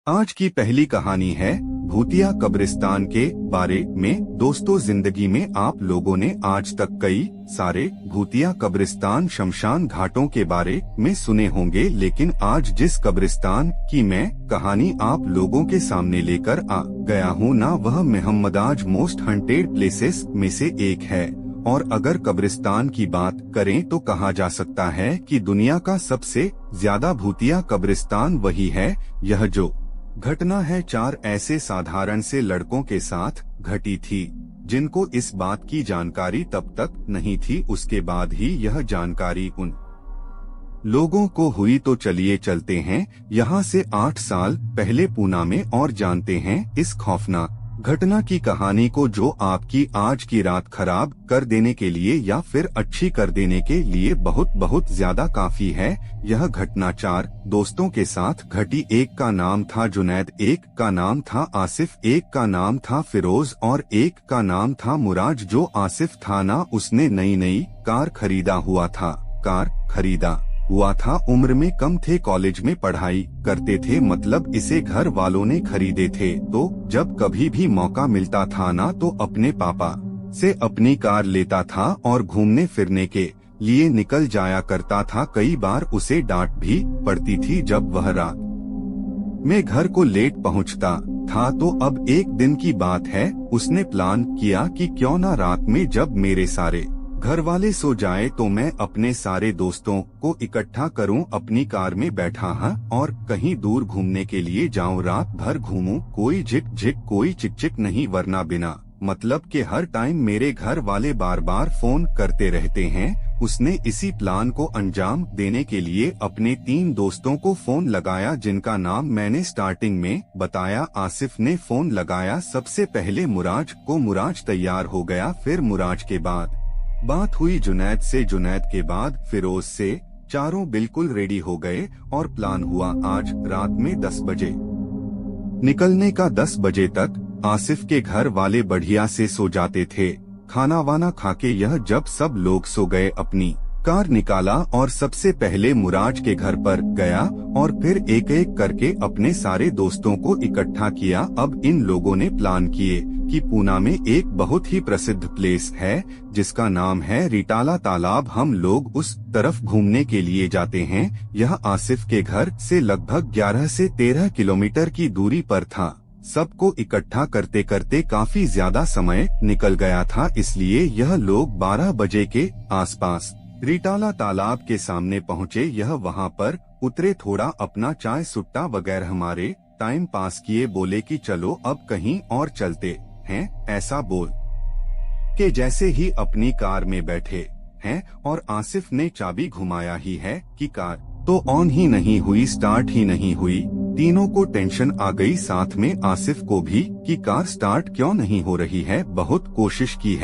आज की पहली कहानी है भूतिया कब्रिस्तान के बारे में। दोस्तों, जिंदगी में आप लोगों ने आज तक कई सारे भूतिया कब्रिस्तान, शमशान घाटों के बारे में सुने होंगे, लेकिन आज जिस कब्रिस्तान की मैं कहानी आप लोगों के सामने लेकर आ गया हूँ ना, वह मोहम्मदाज मोस्ट हंटेड प्लेसेस में से एक है। और अगर कब्रिस्तान की बात करें तो कहा जा सकता है कि दुनिया का सबसे ज्यादा भूतिया कब्रिस्तान वही है। यह जो घटना है 4 ऐसे साधारण से लड़कों के साथ घटी थी, जिनको इस बात की जानकारी तब तक नहीं थी। उसके बाद ही यह जानकारी उन लोगों को हुई। तो चलिए चलते हैं यहाँ से 8 साल पहले पूना में और जानते हैं इस खौफनाक घटना की कहानी को, जो आपकी आज की रात खराब कर देने के लिए या फिर अच्छी कर देने के लिए बहुत बहुत ज्यादा काफी है। यह घटना 4 दोस्तों के साथ घटी। एक का नाम था जुनैद, एक का नाम था आसिफ, एक का नाम था फिरोज और एक का नाम था मुराज। जो आसिफ था ना, उसने नई कार खरीदा हुआ था। उम्र में कम थे, कॉलेज में पढ़ाई करते थे, मतलब इसे घर वालों ने खरीदे थे। तो जब कभी भी मौका मिलता था ना, तो अपने पापा से अपनी कार लेता था और घूमने फिरने के लिए निकल जाया करता था। कई बार उसे डांट भी पड़ती थी जब वह रात में घर को लेट पहुंचता था। तो अब एक दिन की बात है, उसने प्लान किया कि क्यों ना रात में जब मेरे सारे घर वाले सो जाए तो मैं अपने सारे दोस्तों को इकट्ठा करूं, अपनी कार में बैठा और कहीं दूर घूमने के लिए जाऊं, रात भर घूमूं, कोई झिक झिक कोई चिक चिक नहीं, वरना बिना मतलब के हर टाइम मेरे घर वाले बार बार फोन करते रहते हैं। उसने इसी प्लान को अंजाम देने के लिए अपने 3 दोस्तों को फोन लगाया, जिनका नाम मैंने स्टार्टिंग में बताया। आसिफ ने फोन लगाया सबसे पहले मुराज को, मुराज तैयार हो गया, फिर मुराज के बाद बात हुई जुनैद से, जुनैद के बाद फिरोज से। चारों बिल्कुल रेडी हो गए और प्लान हुआ आज रात में 10 बजे निकलने का। 10 बजे तक आसिफ के घर वाले बढ़िया से सो जाते थे। खाना वाना खाके यह जब सब लोग सो गए, अपनी कार निकाला और सबसे पहले मुराज के घर पर गया और फिर एक एक करके अपने सारे दोस्तों को इकट्ठा किया। अब इन लोगों ने प्लान किए कि पूना में एक बहुत ही प्रसिद्ध प्लेस है जिसका नाम है रिटाला तालाब, हम लोग उस तरफ घूमने के लिए जाते हैं। यह आसिफ के घर से लगभग 11 से 13 किलोमीटर की दूरी पर था। सबको इकट्ठा करते करते काफी ज्यादा समय निकल गया था, इसलिए यह लोग 12 बजे के आसपास रिटाला तालाब के सामने पहुँचे। यह वहाँ पर उतरे, थोड़ा अपना चाय सुट्टा वगैरह हमारे टाइम पास किए, बोले कि चलो अब कहीं और चलते हैं। ऐसा बोल के जैसे ही अपनी कार में बैठे हैं और आसिफ ने चाबी घुमाया ही है कि कार तो ऑन ही नहीं हुई, स्टार्ट ही नहीं हुई। तीनों को टेंशन आ गई, साथ में आसिफ को भी, कि कार स्टार्ट क्यों नहीं हो रही है। बहुत कोशिश की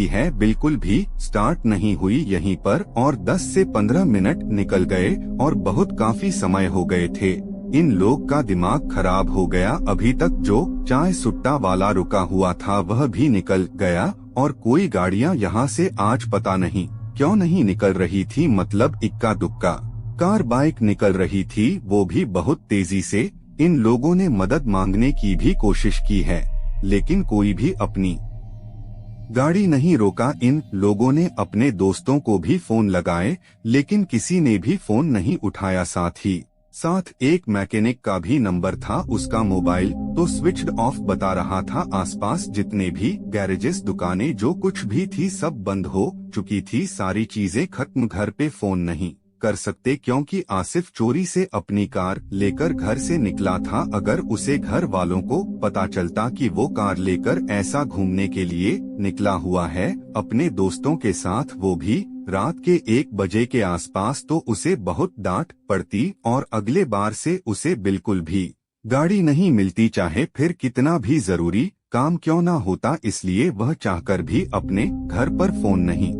है, बिल्कुल भी स्टार्ट नहीं हुई। यहीं पर और 10 से 15 मिनट निकल गए और बहुत काफी समय हो गए थे। इन लोग का दिमाग खराब हो गया। अभी तक जो चाय सुट्टा वाला रुका हुआ था वह भी निकल गया और कोई गाड़ियां यहाँ से आज पता नहीं क्यों नहीं निकल रही थी, मतलब इक्का दुक्का कार बाइक निकल रही थी, वो भी बहुत तेजी से। इन लोगों ने मदद मांगने की भी कोशिश की है, लेकिन कोई भी अपनी गाड़ी नहीं रोका। इन लोगों ने अपने दोस्तों को भी फोन लगाए, लेकिन किसी ने भी फोन नहीं उठाया। साथ एक मैकेनिक का भी नंबर था, उसका मोबाइल तो स्विच्ड ऑफ बता रहा था। आसपास जितने भी गैरेजेस, दुकानें, जो कुछ भी थी सब बंद हो चुकी थी, सारी चीजें खत्म। घर पे फोन नहीं कर सकते क्योंकि आसिफ चोरी से अपनी कार लेकर घर से निकला था। अगर उसे घर वालों को पता चलता कि वो कार लेकर ऐसा घूमने के लिए निकला हुआ है अपने दोस्तों के साथ, वो भी रात के 1 बजे के आसपास, तो उसे बहुत डांट पड़ती और अगले बार से उसे बिल्कुल भी गाड़ी नहीं मिलती, चाहे फिर कितना भी जरूरी काम क्यों ना होता। इसलिए वह चाहकर भी अपने घर पर फोन नहीं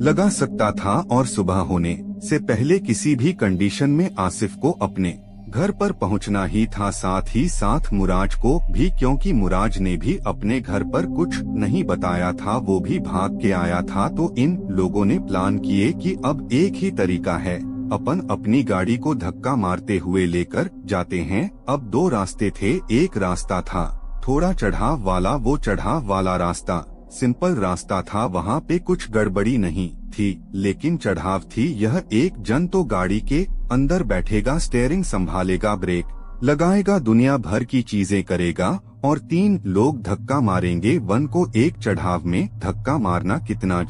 लगा सकता था और सुबह होने से पहले किसी भी कंडीशन में आसिफ को अपने घर पर पहुंचना ही था, साथ ही साथ मुराज को भी, क्योंकि मुराज ने भी अपने घर पर कुछ नहीं बताया था, वो भी भाग के आया था। तो इन लोगों ने प्लान किए कि अब एक ही तरीका है अपन अपनी गाड़ी को धक्का मारते हुए लेकर जाते हैं। अब 2 रास्ते थे। एक रास्ता था थोड़ा चढ़ाव वाला, वो चढ़ाव वाला रास्ता सिंपल रास्ता था, वहाँ पे कुछ गड़बड़ी नहीं थी, लेकिन चढ़ाव थी। यह एक जन तो गाड़ी के अंदर बैठेगा, स्टीयरिंग संभालेगा, ब्रेक लगाएगा, दुनिया भर की चीजें करेगा, और 3 लोग धक्का मारेंगे। वन को एक चढ़ाव में धक्का मारना कितना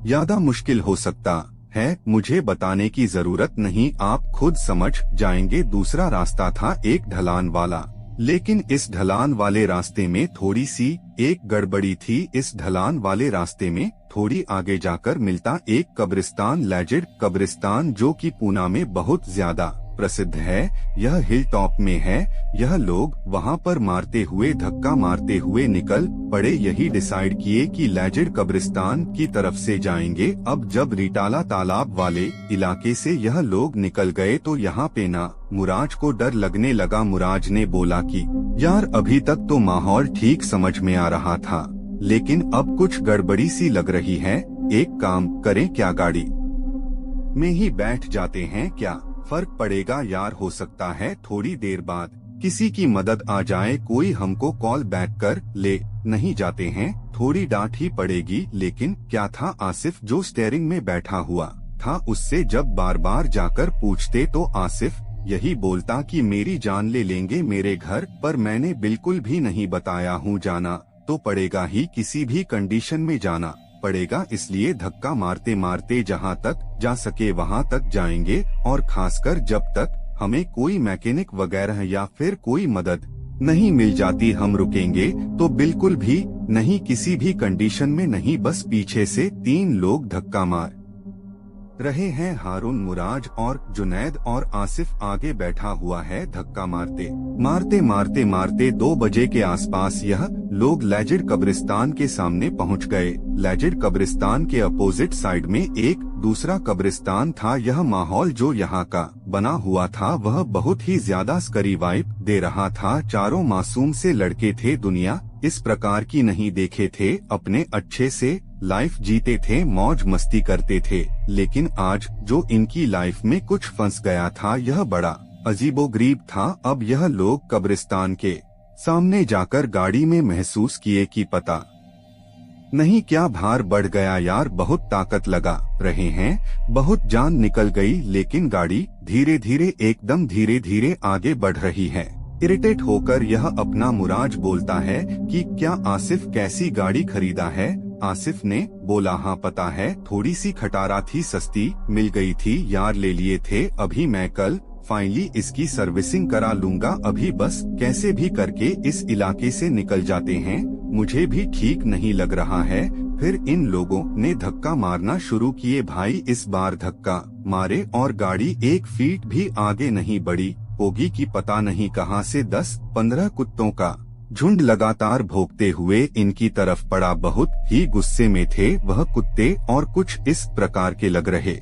ज्यादा मुश्किल हो सकता है, मुझे बताने की जरूरत नहीं, आप खुद समझ जाएंगे। दूसरा रास्ता था एक ढलान वाला, लेकिन इस ढलान वाले रास्ते में थोड़ी सी एक गड़बड़ी थी। इस ढलान वाले रास्ते में थोड़ी आगे जाकर मिलता एक कब्रिस्तान, लेजेंड कब्रिस्तान, जो कि पूना में बहुत ज्यादा प्रसिद्ध है। यह हिल टॉप में है। यह लोग वहां पर मारते हुए धक्का मारते हुए निकल पड़े। यही डिसाइड किए कि लेजेंड कब्रिस्तान की तरफ से जाएंगे। अब जब रिटाला तालाब वाले इलाके से यह लोग निकल गए तो यहाँ पे ना मुराज को डर लगने लगा। मुराज ने बोला कि यार अभी तक तो माहौल ठीक समझ में आ रहा था, लेकिन अब कुछ गड़बड़ी सी लग रही है। एक काम करें, क्या गाड़ी में ही बैठ जाते हैं, क्या फर्क पड़ेगा यार, हो सकता है थोड़ी देर बाद किसी की मदद आ जाए, कोई हमको कॉल बैक कर ले। नहीं जाते हैं, थोड़ी डांट ही पड़ेगी, लेकिन क्या था, आसिफ जो स्टीयरिंग में बैठा हुआ था, उससे जब बार बार जाकर पूछते तो आसिफ यही बोलता कि मेरी जान ले लेंगे मेरे घर पर, मैंने बिल्कुल भी नहीं बताया हूँ, जाना तो पड़ेगा ही, किसी भी कंडीशन में जाना पड़ेगा, इसलिए धक्का मारते मारते जहाँ तक जा सके वहाँ तक जाएंगे, और खासकर जब तक हमें कोई मैकेनिक वगैरह या फिर कोई मदद नहीं मिल जाती हम रुकेंगे तो बिल्कुल भी नहीं, किसी भी कंडीशन में नहीं। बस पीछे से 3 लोग धक्का मार रहे हैं, हारून, मुराज और जुनैद, और आसिफ आगे बैठा हुआ है। धक्का मारते मारते मारते मारते 2 बजे के आसपास यह लोग लेजेंड कब्रिस्तान के सामने पहुंच गए। लेजेंड कब्रिस्तान के अपोजिट साइड में एक दूसरा कब्रिस्तान था। यह माहौल जो यहाँ का बना हुआ था वह बहुत ही ज्यादा स्करी वाइब दे रहा था। चारों मासूम से लड़के थे, दुनिया इस प्रकार की नहीं देखे थे, अपने अच्छे से लाइफ जीते थे, मौज मस्ती करते थे, लेकिन आज जो इनकी लाइफ में कुछ फंस गया था यह बड़ा अजीबोगरीब था। अब यह लोग कब्रिस्तान के सामने जाकर गाड़ी में महसूस किए कि पता नहीं क्या भार बढ़ गया यार, बहुत ताकत लगा रहे हैं, बहुत जान निकल गई, लेकिन गाड़ी धीरे धीरे एकदम धीरे धीरे आगे बढ़ रही है। इरिटेट होकर यह अपना मुराज बोलता है कि क्या आसिफ कैसी गाड़ी खरीदा है? आसिफ ने बोला हाँ पता है, थोड़ी सी खटारा थी, सस्ती मिल गई थी यार, ले लिए थे, अभी मैं कल फाइनली इसकी सर्विसिंग करा लूंगा, अभी बस कैसे भी करके इस इलाके से निकल जाते हैं, मुझे भी ठीक नहीं लग रहा है। फिर इन लोगों ने धक्का मारना शुरू किए। भाई इस बार धक्का मारे और गाड़ी 1 फीट भी आगे नहीं बढ़ी होगी कि पता नहीं कहां से 10-15 कुत्तों का झुंड लगातार भौंकते हुए इनकी तरफ पड़ा। बहुत ही गुस्से में थे वह कुत्ते और कुछ इस प्रकार के लग रहे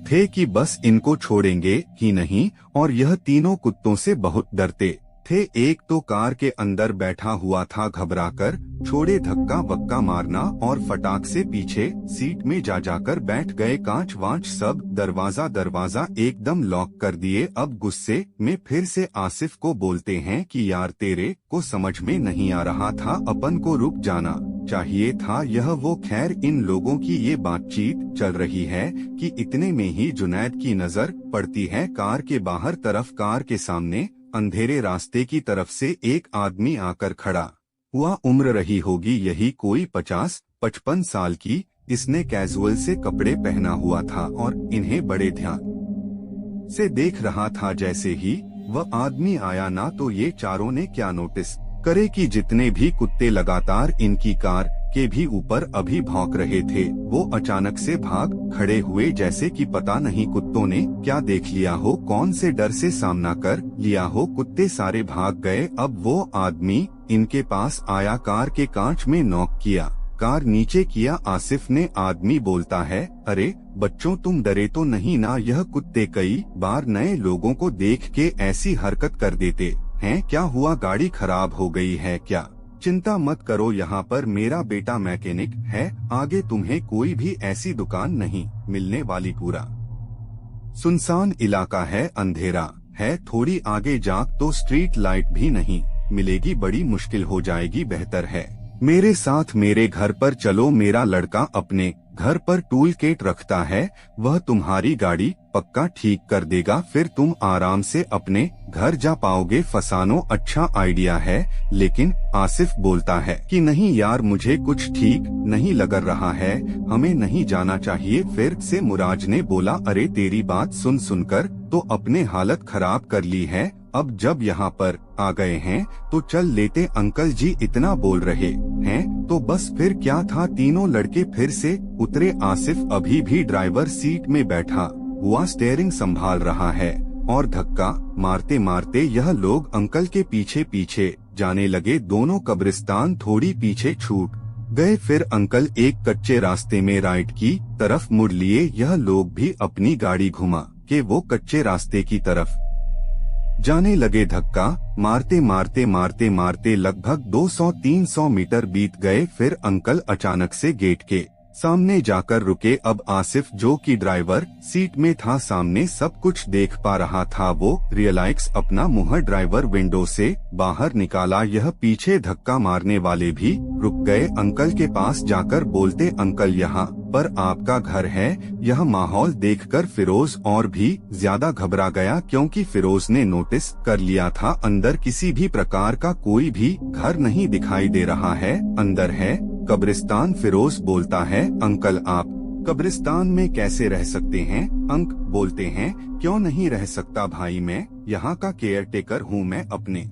थे कि बस इनको छोड़ेंगे ही नहीं, और यह तीनों कुत्तों से बहुत डरते थे। एक तो कार के अंदर बैठा हुआ था, घबराकर छोड़े धक्का वक्का मारना और फटाक से पीछे सीट में जाकर बैठ गए। कांच वांच सब दरवाजा एकदम लॉक कर दिए। अब गुस्से में फिर से आसिफ को बोलते हैं कि यार तेरे को समझ में नहीं आ रहा था, अपन को रुक जाना चाहिए था। यह वो खैर इन लोगों की ये बातचीत चल रही है कि इतने में ही जुनैद की नजर पड़ती है कार के बाहर तरफ। कार के सामने अंधेरे रास्ते की तरफ से एक आदमी आकर खड़ा हुआ। उम्र रही होगी यही कोई 50-55 साल की। इसने कैजुअल से कपड़े पहना हुआ था और इन्हें बड़े ध्यान से देख रहा था। जैसे ही वह आदमी आया ना तो ये चारों ने क्या नोटिस करे कि जितने भी कुत्ते लगातार इनकी कार के भी ऊपर अभी भौंक रहे थे, वो अचानक से भाग खड़े हुए, जैसे कि पता नहीं कुत्तों ने क्या देख लिया हो, कौन से डर से सामना कर लिया हो। कुत्ते सारे भाग गए। अब वो आदमी इनके पास आया, कार के कांच में नॉक किया, कार नीचे किया। आसिफ ने आदमी बोलता है, अरे बच्चों तुम डरे तो नहीं ना? यह कुत्ते कई बार नए लोगों को देख के ऐसी हरकत कर देते हैं। क्या हुआ, गाड़ी खराब हो गई है क्या? चिंता मत करो, यहाँ पर मेरा बेटा मैकेनिक है, आगे तुम्हें कोई भी ऐसी दुकान नहीं मिलने वाली। पूरा सुनसान इलाका है, अंधेरा है, थोड़ी आगे जाक तो स्ट्रीट लाइट भी नहीं मिलेगी, बड़ी मुश्किल हो जाएगी, बेहतर है मेरे साथ मेरे घर पर चलो। मेरा लड़का अपने घर पर टूल किट रखता है, वह तुम्हारी गाड़ी पक्का ठीक कर देगा, फिर तुम आराम से अपने घर जा पाओगे। फसानो अच्छा आइडिया है, लेकिन आसिफ बोलता है कि नहीं यार, मुझे कुछ ठीक नहीं लग रहा है, हमें नहीं जाना चाहिए। फिर से मुराज ने बोला, अरे तेरी बात सुन सुनकर तो अपने हालत खराब कर ली है, अब जब यहाँ पर आ गए हैं तो चल लेते। अंकल जी इतना बोल रहे हैं तो बस फिर क्या था। तीनों लड़के फिर से उतरे। आसिफ अभी भी ड्राइवर सीट में बैठा हुआ स्टीयरिंग संभाल रहा है और धक्का मारते मारते यह लोग अंकल के पीछे पीछे जाने लगे। दोनों कब्रिस्तान थोड़ी पीछे छूट गए। फिर अंकल एक कच्चे रास्ते में राइट की तरफ मुड़ लिए। यह लोग भी अपनी गाड़ी घुमा के वो कच्चे रास्ते की तरफ जाने लगे। धक्का मारते मारते मारते मारते लगभग 200-300 मीटर बीत गए। फिर अंकल अचानक से गेट के सामने जाकर रुके। अब आसिफ, जो कि ड्राइवर सीट में था, सामने सब कुछ देख पा रहा था। वो रियलाइज अपना मुंह ड्राइवर विंडो से बाहर निकाला। यह पीछे धक्का मारने वाले भी रुक गए। अंकल के पास जाकर बोलते, अंकल यहाँ पर आपका घर है। यह माहौल देखकर फिरोज और भी ज्यादा घबरा गया, क्योंकि फिरोज ने नोटिस कर लिया था अंदर किसी भी प्रकार का कोई भी घर नहीं दिखाई दे रहा है। अंदर है कब्रिस्तान। फिरोज बोलता है, अंकल आप कब्रिस्तान में कैसे रह सकते हैं। अंक बोलते हैं, क्यों नहीं रह सकता भाई, मैं यहाँ का केयर टेकर हूँ, मैं अपने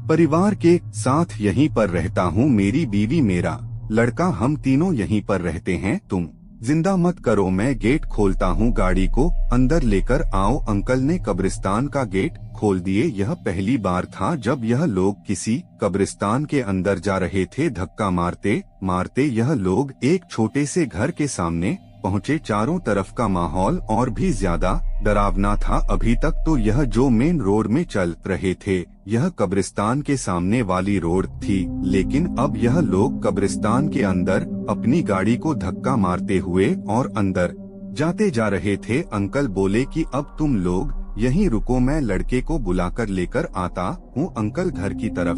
परिवार के साथ यहीं पर रहता हूँ, मेरी बीवी मेरा लड़का हम तीनों यहीं पर रहते हैं, तुम जिंदा मत करो, मैं गेट खोलता हूँ, गाड़ी को अंदर लेकर आओ। अंकल ने कब्रिस्तान का गेट खोल दिए। यह पहली बार था जब यह लोग किसी कब्रिस्तान के अंदर जा रहे थे। धक्का मारते मारते यह लोग एक छोटे से घर के सामने पहुँचे। चारों तरफ का माहौल और भी ज्यादा डरावना था। अभी तक तो यह जो मेन रोड में चल रहे थे, यह कब्रिस्तान के सामने वाली रोड थी, लेकिन अब यह लोग कब्रिस्तान के अंदर अपनी गाड़ी को धक्का मारते हुए और अंदर जाते जा रहे थे। अंकल बोले कि अब तुम लोग यहीं रुको, मैं लड़के को बुलाकर लेकर आता हूँ। अंकल घर की तरफ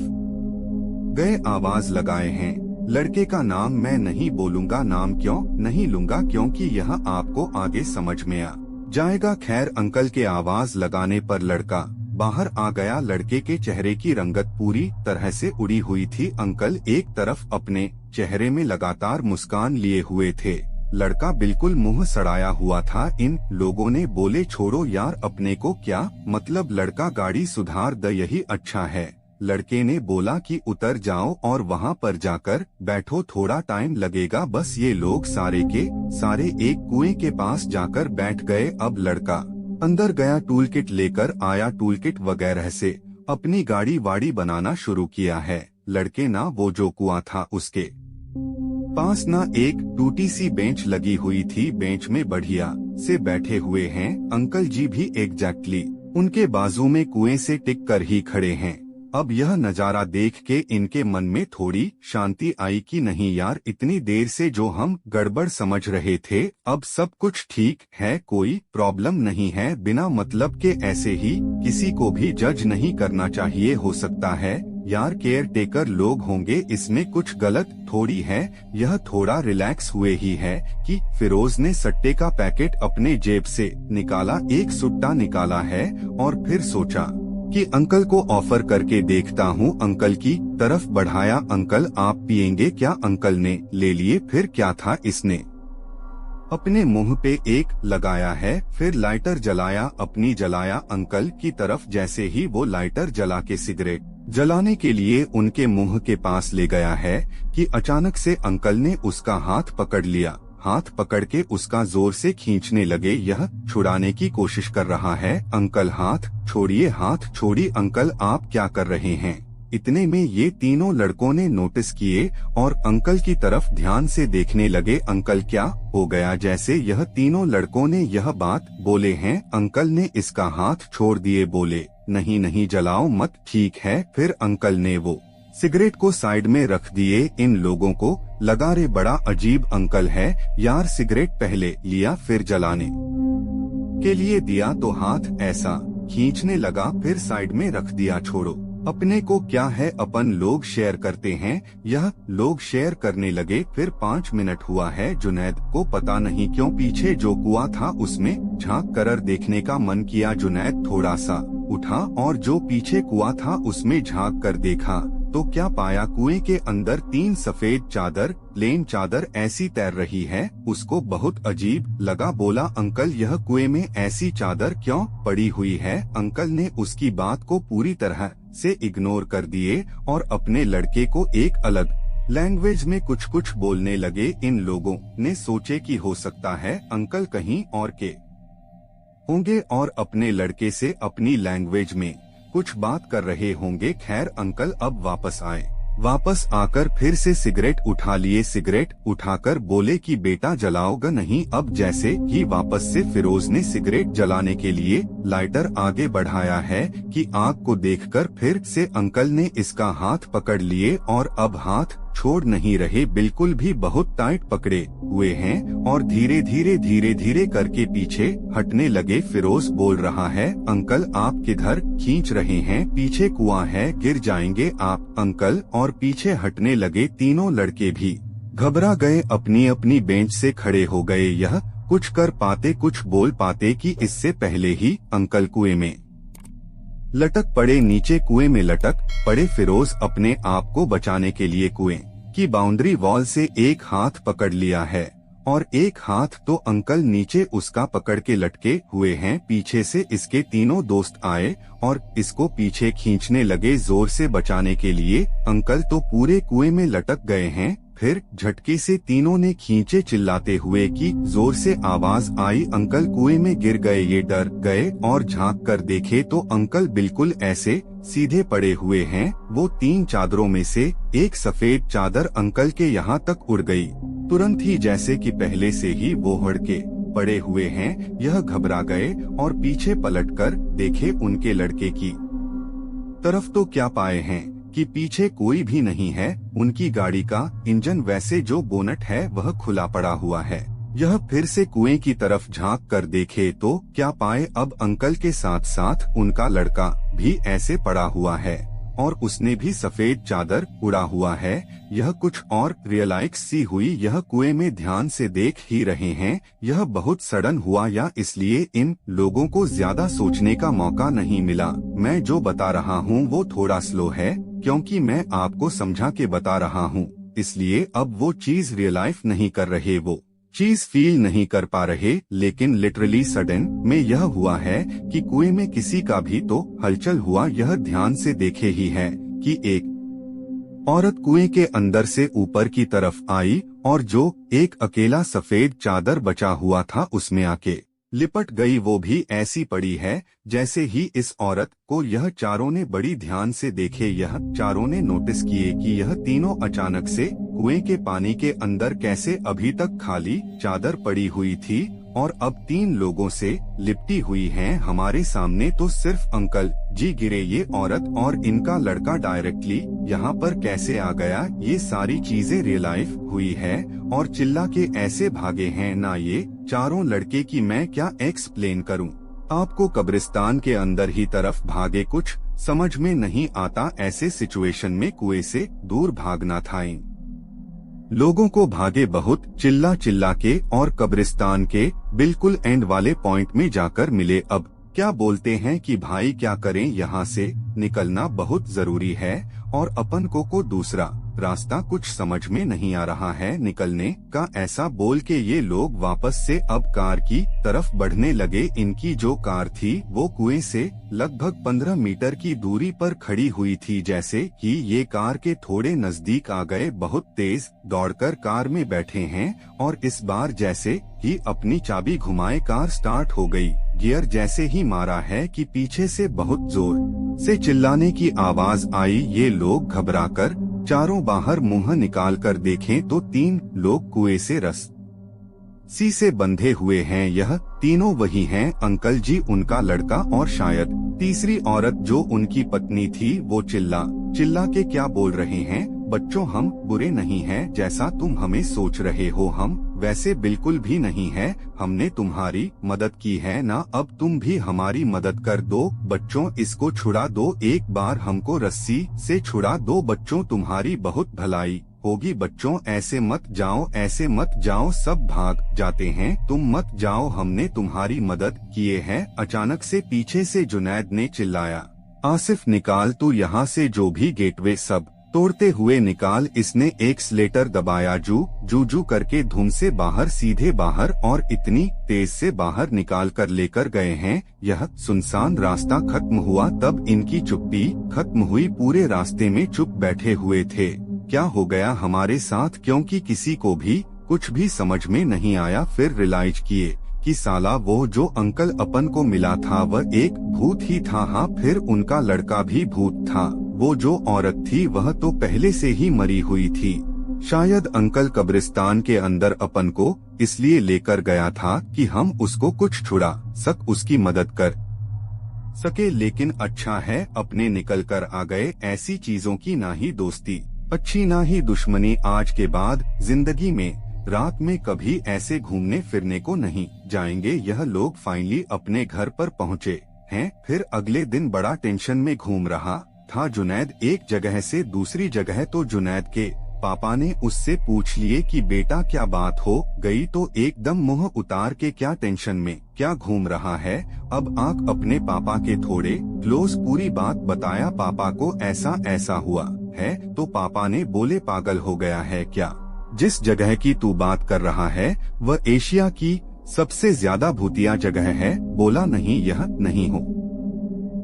गए, आवाज लगाए हैं। लड़के का नाम मैं नहीं बोलूंगा। नाम क्यों नहीं लूंगा, क्योंकि यह आपको आगे समझ में आ जाएगा। खैर, अंकल के आवाज लगाने पर लड़का बाहर आ गया। लड़के के चेहरे की रंगत पूरी तरह से उड़ी हुई थी। अंकल एक तरफ अपने चेहरे में लगातार मुस्कान लिए हुए थे, लड़का बिल्कुल मुंह सड़ाया हुआ था। इन लोगों ने बोले, छोड़ो यार, अपने को क्या मतलब, लड़का गाड़ी सुधार द, यही अच्छा है। लड़के ने बोला कि उतर जाओ और वहाँ पर जाकर बैठो, थोड़ा टाइम लगेगा बस। ये लोग सारे के सारे एक कुएं के पास जाकर बैठ गए। अब लड़का अंदर गया, टूल किट लेकर आया, टूल किट वगैरह से अपनी गाड़ी वाड़ी बनाना शुरू किया है। लड़के ना वो जो कुआं था उसके पास ना एक टूटी सी बेंच लगी हुई थी। बेंच में बढ़िया से बैठे हुए हैं। अंकल जी भी एग्जैक्टली उनके बाजू में कुएं से टिक कर ही खड़े हैं। अब यह नजारा देख के इनके मन में थोड़ी शांति आई कि नहीं यार, इतनी देर से जो हम गड़बड़ समझ रहे थे, अब सब कुछ ठीक है, कोई प्रॉब्लम नहीं है। बिना मतलब के ऐसे ही किसी को भी जज नहीं करना चाहिए। हो सकता है यार केयर टेकर लोग होंगे, इसमें कुछ गलत थोड़ी है। यह थोड़ा रिलैक्स हुए ही है कि फिरोज ने सट्टे का पैकेट अपने जेब से निकाला, एक सुट्टा निकाला है और फिर सोचा कि अंकल को ऑफर करके देखता हूँ। अंकल की तरफ बढ़ाया, अंकल आप पिएंगे क्या। अंकल ने ले लिए। फिर क्या था, इसने अपने मुंह पे एक लगाया है, फिर लाइटर जलाया, अपनी जलाया। अंकल की तरफ जैसे ही वो लाइटर जला के सिगरेट जलाने के लिए उनके मुंह के पास ले गया है कि अचानक से अंकल ने उसका हाथ पकड़ लिया। हाथ पकड़ के उसका जोर से खींचने लगे। यह छुड़ाने की कोशिश कर रहा है। अंकल हाथ छोड़िए, हाथ छोड़िए। अंकल आप क्या कर रहे हैं। इतने में ये तीनों लड़कों ने नोटिस किए और अंकल की तरफ ध्यान से देखने लगे। अंकल क्या हो गया। जैसे यह तीनों लड़कों ने यह बात बोले हैं, अंकल ने इसका हाथ छोड़ दिए, बोले नहीं नहीं जलाओ मत, ठीक है। फिर अंकल ने वो सिगरेट को साइड में रख दिए। इन लोगों को लगा रे बड़ा अजीब अंकल है यार, सिगरेट पहले लिया फिर जलाने के लिए दिया तो हाथ ऐसा खींचने लगा, फिर साइड में रख दिया। छोड़ो, अपने को क्या है, अपन लोग शेयर करते हैं। यह लोग शेयर करने लगे। फिर 5 मिनट हुआ है। जुनैद को पता नहीं क्यों पीछे जो कुआं था उसमें झांक कर देखने का मन किया। जुनैद थोड़ा सा उठा और जो पीछे कुआं था उसमें झांक कर देखा तो क्या पाया, कुएं के अंदर 3 सफेद चादर, प्लेन चादर ऐसी तैर रही है। उसको बहुत अजीब लगा। बोला, अंकल यह कुएं में ऐसी चादर क्यों पड़ी हुई है। अंकल ने उसकी बात को पूरी तरह से इग्नोर कर दिए और अपने लड़के को एक अलग लैंग्वेज में कुछ बोलने लगे। इन लोगों ने सोचे कि हो सकता है अंकल कहीं और के होंगे और अपने लड़के से अपनी लैंग्वेज में कुछ बात कर रहे होंगे। खैर, अंकल अब वापस आए। वापस आकर फिर से सिगरेट उठा लिए। सिगरेट उठाकर बोले कि बेटा जलाओगे नहीं। अब जैसे ही वापस से फिरोज ने सिगरेट जलाने के लिए लाइटर आगे बढ़ाया है कि आग को देखकर फिर से अंकल ने इसका हाथ पकड़ लिए और अब हाथ छोड़ नहीं रहे, बिल्कुल भी बहुत टाइट पकड़े हुए हैं और धीरे धीरे करके पीछे हटने लगे। फिरोज बोल रहा है, अंकल आप किधर खींच रहे हैं, पीछे कुआं है, गिर जाएंगे आप। अंकल और पीछे हटने लगे। तीनों लड़के भी घबरा गए, अपनी अपनी बेंच से खड़े हो गए। यह कुछ कर पाते कुछ बोल पाते कि इससे पहले ही अंकल कुएं में लटक पड़े। नीचे कुएं में लटक पड़े। फिरोज अपने आप को बचाने के लिए कुएं की बाउंड्री वॉल से एक हाथ पकड़ लिया है और एक हाथ तो अंकल नीचे उसका पकड़ के लटके हुए हैं। पीछे से इसके तीनों दोस्त आए और इसको पीछे खींचने लगे जोर से बचाने के लिए। अंकल तो पूरे कुएं में लटक गए हैं। फिर झटके से तीनों ने खींचे, चिल्लाते हुए कि जोर से आवाज आई, अंकल कुएं में गिर गए। ये डर गए और झांक कर देखे तो अंकल बिल्कुल ऐसे सीधे पड़े हुए हैं। वो 3 चादरों में से एक सफेद चादर अंकल के यहाँ तक उड़ गई, तुरंत ही, जैसे कि पहले से ही वो हड़के पड़े हुए हैं। यह घबरा गए और पीछे पलटकर देखे उनके लड़के की तरफ तो क्या पाए हैं कि पीछे कोई भी नहीं है। उनकी गाड़ी का इंजन, वैसे जो बोनट है वह खुला पड़ा हुआ है। यह फिर से कुएं की तरफ झांक कर देखे तो क्या पाए, अब अंकल के साथ साथ उनका लड़का भी ऐसे पड़ा हुआ है और उसने भी सफेद चादर उड़ा हुआ है। यह कुछ और रियलाइज सी हुई। यह कुएं में ध्यान से देख ही रहे हैं। यह बहुत सडन हुआ या इसलिए इन लोगों को ज्यादा सोचने का मौका नहीं मिला। मैं जो बता रहा हूँ वो थोड़ा स्लो है क्योंकि मैं आपको समझा के बता रहा हूँ, इसलिए अब वो चीज रियलाइज नहीं कर रहे, वो चीज फील नहीं कर पा रहे। लेकिन लिटरली सडन में यह हुआ है कि कुएं में किसी का भी तो हलचल हुआ। यह ध्यान से देखे ही है कि एक औरत कुएं के अंदर से ऊपर की तरफ आई और जो एक अकेला सफेद चादर बचा हुआ था उसमें आके लिपट गई। वो भी ऐसी पड़ी है जैसे ही इस औरत को यह चारों ने बड़ी ध्यान से देखे। यह चारों ने नोटिस किए कि यह तीनों अचानक से कुएं के पानी के अंदर कैसे अभी तक खाली चादर पड़ी हुई थी और अब 3 लोगों से लिपटी हुई हैं। हमारे सामने तो सिर्फ अंकल जी गिरे, ये औरत और इनका लड़का डायरेक्टली यहाँ पर कैसे आ गया, ये सारी चीजें रियलाइज हुई है और चिल्ला के ऐसे भागे हैं ना ये चारों लड़के की मैं क्या एक्सप्लेन करूं आपको। कब्रिस्तान के अंदर ही तरफ भागे, कुछ समझ में नहीं आता। ऐसे सिचुएशन में कुएं से दूर भागना था। इन लोगों को भागे बहुत चिल्ला चिल्ला के और कब्रिस्तान के बिल्कुल एंड वाले पॉइंट में जाकर मिले। अब क्या बोलते हैं कि भाई क्या करें, यहाँ से निकलना बहुत जरूरी है और अपन को दूसरा रास्ता कुछ समझ में नहीं आ रहा है निकलने का। ऐसा बोल के ये लोग वापस से अब कार की तरफ बढ़ने लगे। इनकी जो कार थी वो कुएं से लगभग 15 मीटर की दूरी पर खड़ी हुई थी। जैसे कि ये कार के थोड़े नजदीक आ गए, बहुत तेज दौड़कर कार में बैठे हैं और इस बार जैसे ही अपनी चाबी घुमाए कार स्टार्ट हो गई। गियर जैसे ही मारा है कि पीछे से बहुत जोर से चिल्लाने की आवाज आई। ये लोग घबराकर चारों बाहर मुंह निकाल कर देखें तो 3 लोग कुएं से रस्सी से बंधे हुए हैं। यह तीनों वही हैं, अंकल जी, उनका लड़का और शायद तीसरी औरत जो उनकी पत्नी थी। वो चिल्ला के क्या बोल रहे हैं, बच्चों हम बुरे नहीं हैं जैसा तुम हमें सोच रहे हो, हम वैसे बिल्कुल भी नहीं है। हमने तुम्हारी मदद की है ना, अब तुम भी हमारी मदद कर दो। बच्चों इसको छुड़ा दो, एक बार हमको रस्सी से छुड़ा दो। बच्चों तुम्हारी बहुत भलाई होगी। बच्चों ऐसे मत जाओ, ऐसे मत जाओ, सब भाग जाते हैं, तुम मत जाओ, हमने तुम्हारी मदद किए हैं। अचानक से पीछे से जुनैद ने चिल्लाया, आसिफ निकाल तू यहाँ से जो भी गेटवे सब तोड़ते हुए निकाल। इसने एक्सलेटर दबाया, जू करके धुन से बाहर, सीधे बाहर, और इतनी तेज से बाहर निकाल कर लेकर गए हैं। यह सुनसान रास्ता खत्म हुआ तब इनकी चुप्पी खत्म हुई। पूरे रास्ते में चुप बैठे हुए थे। क्या हो गया हमारे साथ, क्योंकि किसी को भी कुछ भी समझ में नहीं आया। फिर रियलाइज किए कि साला वो जो अंकल अपन को मिला था वह एक भूत ही था। हाँ, फिर उनका लड़का भी भूत था। वो जो औरत थी वह तो पहले से ही मरी हुई थी। शायद अंकल कब्रिस्तान के अंदर अपन को इसलिए लेकर गया था कि हम उसको कुछ छुड़ा उसकी मदद कर सके। लेकिन अच्छा है अपने निकल कर आ गए। ऐसी चीजों की ना ही दोस्ती अच्छी ना ही दुश्मनी। आज के बाद जिंदगी में रात में कभी ऐसे घूमने फिरने को नहीं जाएंगे। यह लोग फाइनली अपने घर पर पहुँचे हैं। फिर अगले दिन बड़ा टेंशन में घूम रहा था जुनैद, एक जगह से दूसरी जगह। तो जुनैद के पापा ने उससे पूछ लिए कि बेटा क्या बात हो गई, तो एकदम मुंह उतार के क्या टेंशन में क्या घूम रहा है। अब आंख अपने पापा के थोड़े क्लोज पूरी बात बताया। पापा को ऐसा ऐसा हुआ है। तो पापा ने बोले पागल हो गया है क्या, जिस जगह की तू बात कर रहा है वह एशिया की सबसे ज्यादा भूतिया जगह है। बोला नहीं, यह नहीं हो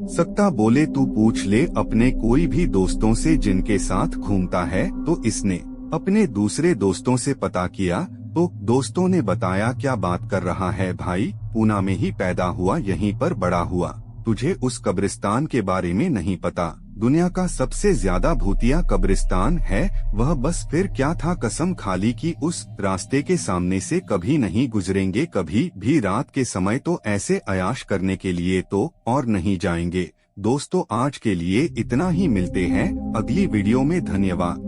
सकता। बोले तू पूछ ले अपने कोई भी दोस्तों से जिनके साथ घूमता है। तो इसने अपने दूसरे दोस्तों से पता किया तो दोस्तों ने बताया क्या बात कर रहा है भाई, पूना में ही पैदा हुआ, यहीं पर बड़ा हुआ, तुझे उस कब्रिस्तान के बारे में नहीं पता। दुनिया का सबसे ज्यादा भूतिया कब्रिस्तान है वह। बस फिर क्या था, कसम खा ली कि उस रास्ते के सामने से कभी नहीं गुजरेंगे, कभी भी रात के समय तो ऐसे अयाश करने के लिए तो और नहीं जाएंगे। दोस्तों आज के लिए इतना ही, मिलते हैं अगली वीडियो में। धन्यवाद।